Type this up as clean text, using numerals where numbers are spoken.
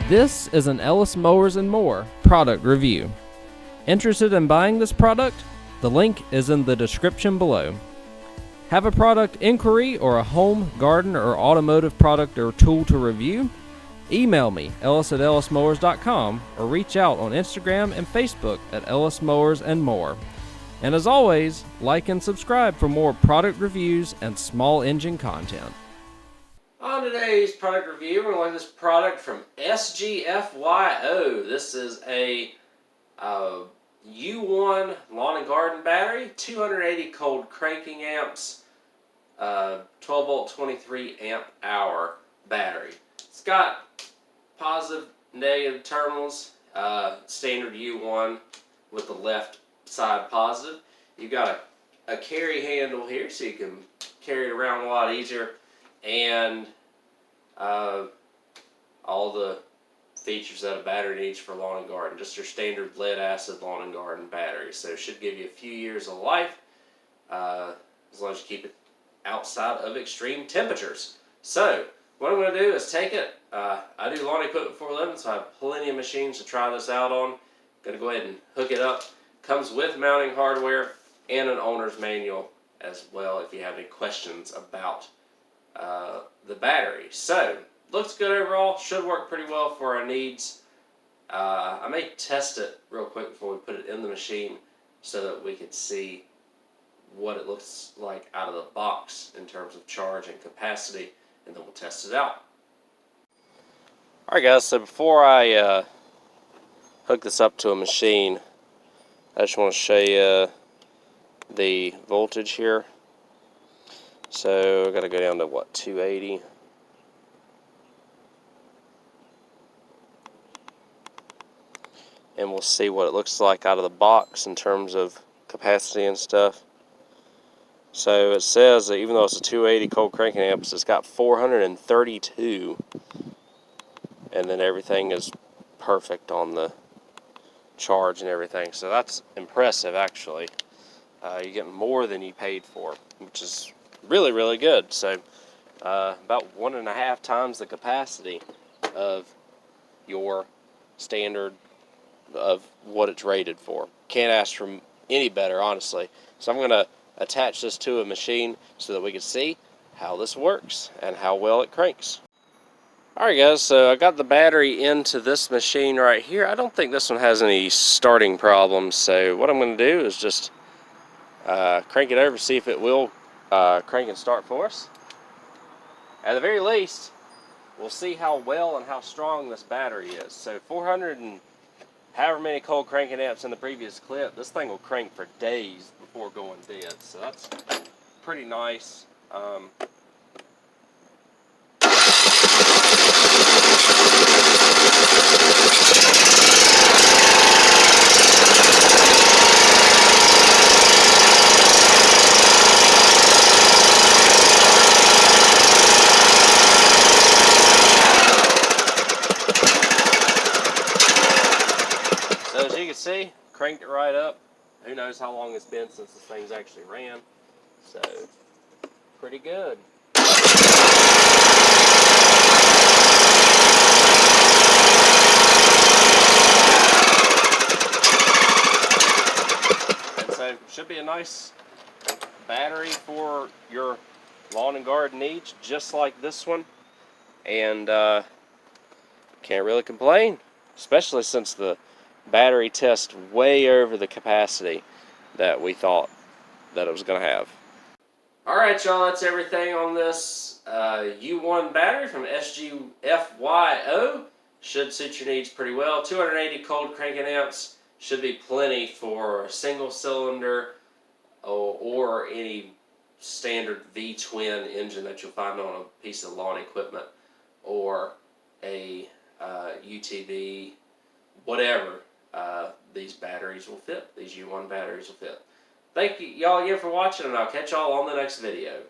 This is an Ellis Mowers and More product review. Interested in buying this product? The link is in the description below. Have a product inquiry or a home, garden, or automotive product or tool to review? Email me, ellis@ellismowers.com, or reach out on Instagram and Facebook at Ellis Mowers and More. And as always, like and subscribe for more product reviews and small engine content. On today's product review, we're going to look at this product from SGFYO. This is a U1 lawn and garden battery, 280 cold cranking amps, 12 volt 23 amp hour battery. It's got positive, negative terminals, standard U1 with the left side positive. You've got a carry handle here so you can carry it around a lot easier, and all the features that a battery needs for lawn and garden. Just your standard lead acid lawn and garden battery. So it should give you a few years of life as long as you keep it outside of extreme temperatures. So what I'm going to do is take it. I do lawn equipment for a living, so I have plenty of machines to try this out on. I'm going to go ahead and hook it up. Comes with mounting hardware and an owner's manual as well if you have any questions about the battery. So looks good overall, should work pretty well for our needs. I may test it real quick before we put it in the machine so that we can see what it looks like out of the box in terms of charge and capacity, and then we'll test it out. Alright guys, so before I hook this up to a machine, I just want to show you the voltage here. So I've got to go down to what, 280. And we'll see what it looks like out of the box in terms of capacity and stuff. So it says that even though it's a 280 cold cranking amps, it's got 432. And then everything is perfect on the charge and everything. So that's impressive actually. You're getting more than you paid for, which is really, really good. So about 1.5 times the capacity of your standard of what it's rated for. Can't ask for any better, honestly. So I'm going to attach this to a machine so that we can see how this works and how well it cranks. Alright guys, so I got the battery into this machine right here. I don't think this one has any starting problems, so what I'm going to do is just crank it over, see if it will crank and start for us. At the very least, we'll see how well and how strong this battery is. So 400 and however many cold cranking amps in the previous clip, this thing will crank for days before going dead. So that's pretty nice. So as you can see, cranked it right up. Who knows how long it's been since this thing's actually ran. So, pretty good. And so, should be a nice battery for your lawn and garden needs, just like this one. And can't really complain, especially since the battery tests way over the capacity that we thought that it was going to have. Alright y'all, that's everything on this U1 battery from SGFYO. Should suit your needs pretty well. 280 cold cranking amps should be plenty for a single cylinder or any standard V-twin engine that you'll find on a piece of lawn equipment, or a UTV, whatever. These batteries will fit. These U1 batteries will fit. Thank you y'all again for watching, and I'll catch y'all on the next video.